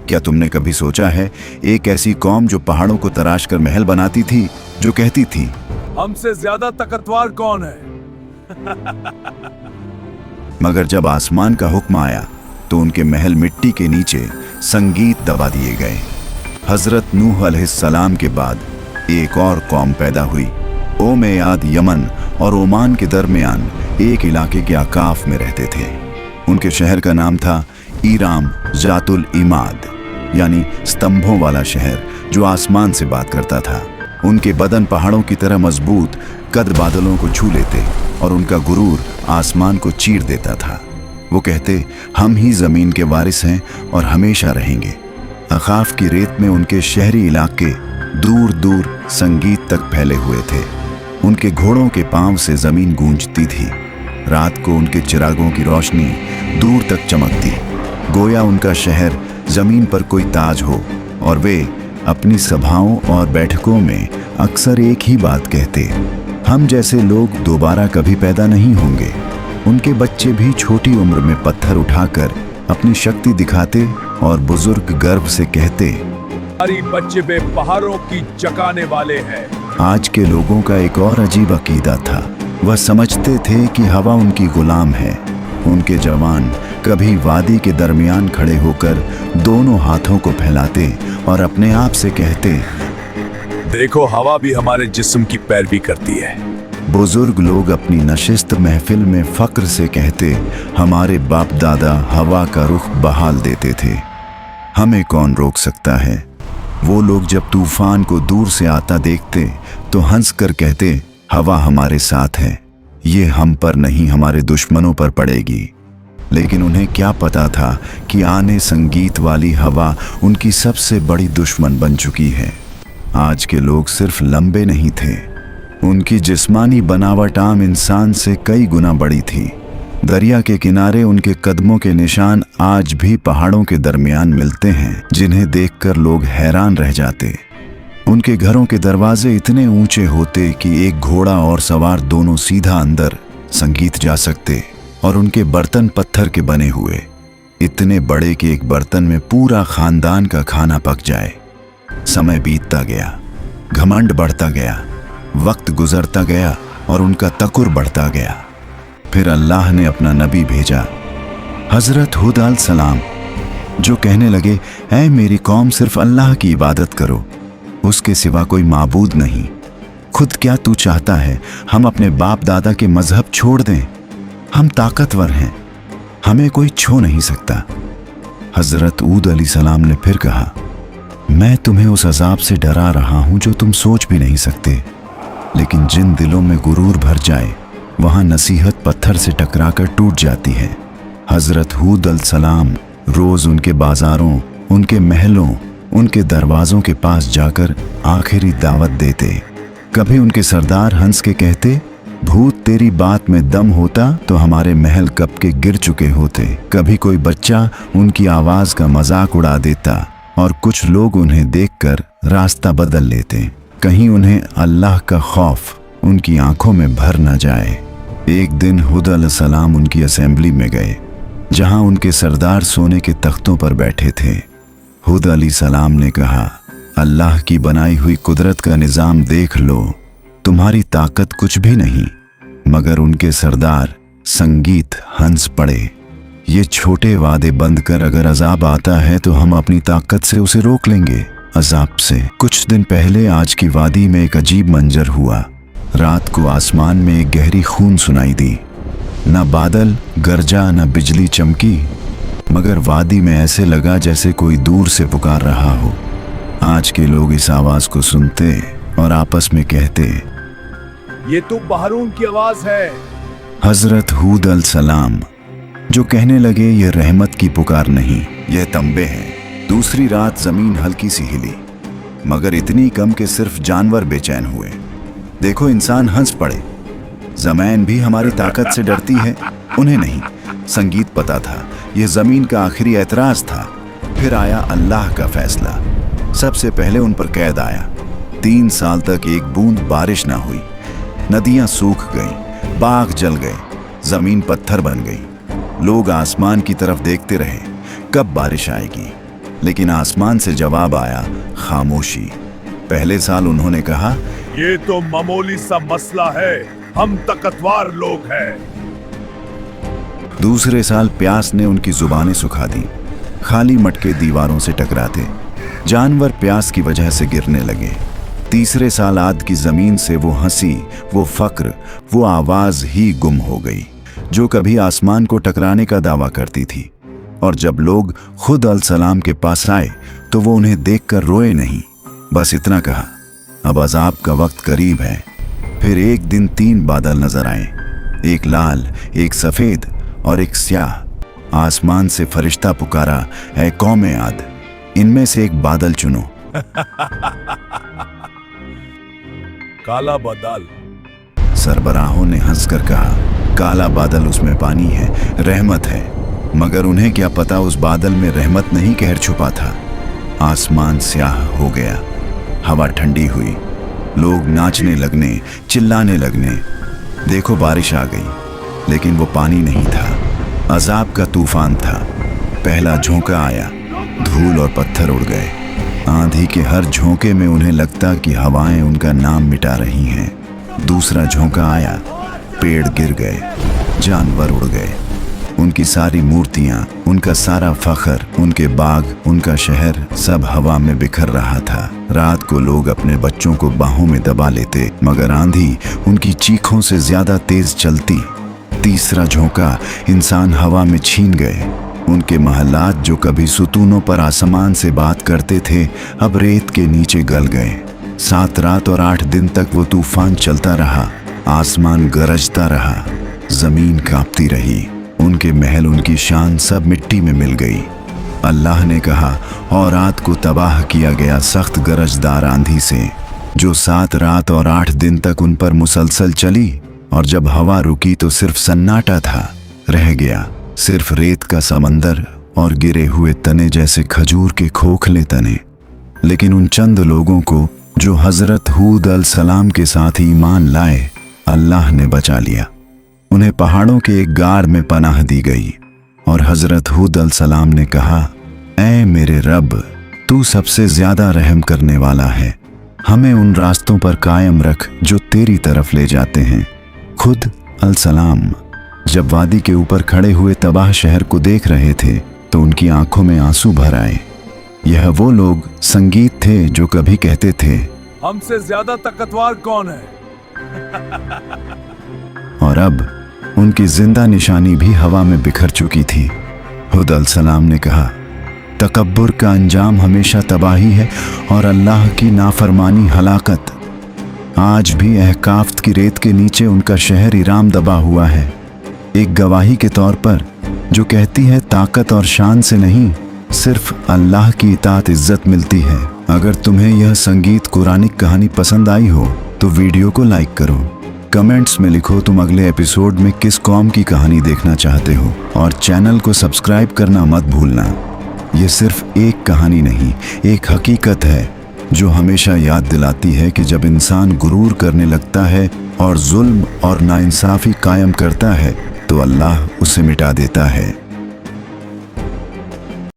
क्या तुमने कभी सोचा है, एक ऐसी कौम जो पहाड़ों को तराश कर महल बनाती थी, जो कहती थी हमसे ज्यादा ताकतवर कौन है? मगर जब आसमान का हुक्म आया तो उनके महल मिट्टी के नीचे संगीत दबा दिए गए। हजरत नूह अलैहिस्सलाम के बाद एक और कौम पैदा हुई। ओमेयाद यमन और ओमान के दरमियान एक इलाके के आकाफ में रहते थे। उनके शहर का नाम था ईराम जातुल इमाद, यानी स्तंभों वाला शहर जो आसमान से बात करता था। उनके बदन पहाड़ों की तरह मजबूत, कद बादलों को छू लेते और उनका गुरूर आसमान को चीर देता था। वो कहते, हम ही जमीन के वारिस हैं और हमेशा रहेंगे। अखाफ की रेत में उनके शहरी इलाके दूर दूर संगीत तक फैले हुए थे। उनके घोड़ों के पांव से जमीन गूंजती थी। रात को उनके चिरागों की रोशनी दूर तक चमकती, गोया उनका शहर जमीन पर कोई ताज हो। और वे अपनी सभाओं और बैठकों में अक्सर एक ही बात कहते, हम जैसे लोग दोबारा कभी पैदा नहीं होंगे। उनके बच्चे भी छोटी उम्र में पत्थर उठाकर अपनी शक्ति दिखाते और बुजुर्ग गर्व से कहते, हमारी बच्चे बे पहाड़ों की चकाने वाले हैं। आज के लोगों का एक और अजीब अकीदा था। वह समझते थे कि हवा उनकी गुलाम है। उनके जवान कभी वादी के दरमियान खड़े होकर दोनों हाथों को फैलाते और अपने आप से कहते, देखो हवा भी हमारे जिस्म की पैरवी करती है। बुजुर्ग लोग अपनी नशिस्त महफिल में फक्र से कहते, हमारे बाप दादा हवा का रुख बहाल देते थे, हमें कौन रोक सकता है। वो लोग जब तूफान को दूर से आता देखते तो हंसकर कहते, हवा हमारे साथ है, ये हम पर नहीं हमारे दुश्मनों पर पड़ेगी। लेकिन उन्हें क्या पता था कि आने संगीत वाली हवा उनकी सबसे बड़ी दुश्मन बन चुकी है। आज के लोग सिर्फ लंबे नहीं थे, उनकी जिस्मानी बनावट आम इंसान से कई गुना बड़ी थी। दरिया के किनारे उनके कदमों के निशान आज भी पहाड़ों के दरमियान मिलते हैं, जिन्हें देखकर लोग हैरान रह जाते। उनके घरों के दरवाजे इतने ऊंचे होते कि एक घोड़ा और सवार दोनों सीधा अंदर संगीत जा सकते, और उनके बर्तन पत्थर के बने हुए, इतने बड़े कि एक बर्तन में पूरा खानदान का खाना पक जाए। समय बीतता गया, घमंड बढ़ता गया, वक्त गुजरता गया और उनका तकुर बढ़ता गया। फिर अल्लाह ने अपना नबी भेजा, हजरत हुद अलैहिस्सलाम, जो कहने लगे, ऐ मेरी कौम, सिर्फ अल्लाह की इबादत करो, उसके सिवा कोई माबूद नहीं। खुद क्या तू चाहता है हम अपने बाप दादा के मजहब छोड़ दें? हम ताकतवर हैं, हमें कोई छू नहीं सकता। हजरत हुद अलैहिस्सलाम ने फिर कहा, मैं तुम्हें उस अजाब से डरा रहा हूं जो तुम सोच भी नहीं सकते। लेकिन जिन दिलों में गुरूर भर जाए, वहां नसीहत पत्थर से टकराकर टूट जाती है। हजरत हुद अलैहिस्सलाम रोज उनके बाजारों, उनके महलों, उनके दरवाजों के पास जाकर आखिरी दावत देते। कभी उनके सरदार हंस के कहते, भूत तेरी बात में दम होता तो हमारे महल कब के गिर चुके होते। कभी कोई बच्चा उनकी आवाज का मजाक उड़ा देता और कुछ लोग उन्हें देखकर रास्ता बदल लेते, कहीं उन्हें अल्लाह का खौफ उनकी आंखों में भर न जाए। एक दिन हुद अलैहिस्सलाम उनकी असेंबली में गए, जहां उनके सरदार सोने के तख्तों पर बैठे थे। हुद अलैहिस्सलाम ने कहा, अल्लाह की बनाई हुई कुदरत का निजाम देख लो, तुम्हारी ताकत कुछ भी नहीं। मगर उनके सरदार संगीत हंस पड़े, ये छोटे वादे बंद कर, अगर अजाब आता है तो हम अपनी ताकत से उसे रोक लेंगे। अजाब से कुछ दिन पहले आज की वादी में एक अजीब मंजर हुआ। रात को आसमान में एक गहरी खून सुनाई दी। न बादल गरजा, न बिजली चमकी, मगर वादी में ऐसे लगा जैसे कोई दूर से पुकार रहा हो। आज के लोग इस आवाज को सुनते और आपस में कहते, ये तो बहरूम की आवाज है। हजरत हुद अलैहिस्सलाम जो कहने लगे, ये रहमत की पुकार नहीं, यह तंबे हैं। दूसरी रात जमीन हल्की सी हिली, मगर इतनी कम कि सिर्फ जानवर बेचैन हुए। देखो इंसान हंस पड़े, ज़मीन भी हमारी ताकत से डरती है, उन्हें नहीं। संगीत पता था, यह जमीन का आखिरी एतराज था। फिर आया अल्लाह का फैसला। सबसे पहले उन पर कैद आया। 3 साल तक एक बूंद बारिश ना हुई। नदियां सूख गईं, बाग जल गए, जमीन पत्थर बन गई। लोग आसमान की तरफ देखते रहे, कब बारिश आएगी। लेकिन आसमान से जवाब आया, खामोशी। पहले साल उन्होंने कहा, ये तो मामूली सा मसला है, हम ताकतवर लोग हैं। दूसरे साल प्यास ने उनकी जुबानें सुखा दी। खाली मटके दीवारों से टकराते, जानवर प्यास की वजह से गिरने लगे। तीसरे साल आद की जमीन से वो हंसी, वो फक्र, वो आवाज ही गुम हो गई जो कभी आसमान को टकराने का दावा करती थी। और जब लोग खुद अल सलाम के पास आए तो वो उन्हें देखकर रोए नहीं, बस इतना कहा, अब अजाब का वक्त करीब है। फिर एक दिन 3 बादल नजर आए, एक लाल, एक सफेद और एक स्याह। आसमान से फरिश्ता पुकारा, ऐ कौमे आद, इनमें से एक बादल चुनो। काला बादल। सरबराहों ने हंसकर कहा, काला बादल, उसमें पानी है, रहमत है। मगर उन्हें क्या पता उस बादल में रहमत नहीं कहर छुपा था। आसमान स्याह हो गया, हवा ठंडी हुई, लोग नाचने लगने, चिल्लाने लगने। देखो बारिश आ गई, लेकिन वो पानी नहीं था, अजाब का तूफान था। पहला झोंका आया, धूल और पत्थर उड़ गए। आंधी के हर झोंके में उन्हें लगता कि हवाएं उनका नाम मिटा रही हैं। दूसरा झोंका आया, पेड़ गिर गए, जानवर उड़ गए। उनकी सारी मूर्तियां, उनका सारा फख्र, उनके बाग, उनका शहर सब हवा में बिखर रहा था। रात को लोग अपने बच्चों को बाहों में दबा लेते, मगर आंधी उनकी चीखों से ज्यादा तेज चलती। तीसरा झोंका, इंसान हवा में छीन गए। उनके महलात जो कभी सुतूनों पर आसमान से बात करते थे, अब रेत के नीचे गल गए। 7 रात और 8 दिन तक वो तूफान चलता रहा। आसमान गरजता रहा, जमीन कांपती रही। उनके महल, उनकी शान सब मिट्टी में मिल गई। अल्लाह ने कहा, और रात को तबाह किया गया सख्त गरजदार आंधी से, जो 7 रात और 8 दिन तक उन पर मुसलसल चली। और जब हवा रुकी तो सिर्फ सन्नाटा था, रह गया सिर्फ रेत का समंदर और गिरे हुए तने जैसे खजूर के खोखले तने। लेकिन उन चंद लोगों को जो हजरत हूद अल सलाम के साथ ईमान लाए, अल्लाह ने बचा लिया। उन्हें पहाड़ों के एक गार में पनाह दी गई और हजरत हूद अल सलाम ने कहा, ऐ मेरे रब, तू सबसे ज्यादा रहम करने वाला है, हमें उन रास्तों पर कायम रख जो तेरी तरफ ले जाते हैं। खुद अल सलाम जब वादी के ऊपर खड़े हुए तबाह शहर को देख रहे थे तो उनकी आंखों में आंसू भर आए। यह वो लोग संगीत थे जो कभी कहते थे, हमसे ज्यादा ताकतवर कौन है। और अब उनकी जिंदा निशानी भी हवा में बिखर चुकी थी। हुद अल सलाम ने कहा, तकब्बुर का अंजाम हमेशा तबाही है और अल्लाह की नाफरमानी हलाकत। आज भी अहकाफ्त की रेत के नीचे उनका शहर इराम दबा हुआ है, एक गवाही के तौर पर जो कहती है ताकत और शान से नहीं, सिर्फ अल्लाह की इताअत इज्जत मिलती है। अगर तुम्हें यह संगीत कुरानिक कहानी पसंद आई हो तो वीडियो को लाइक करो, कमेंट्स में लिखो तुम अगले एपिसोड में किस कौम की कहानी देखना चाहते हो, और चैनल को सब्सक्राइब करना मत भूलना। ये सिर्फ एक कहानी नहीं, एक हकीकत है जो हमेशा याद दिलाती है कि जब इंसान गुरूर करने लगता है और जुल्म और नाइंसाफी कायम करता है तो अल्लाह उसे मिटा देता है।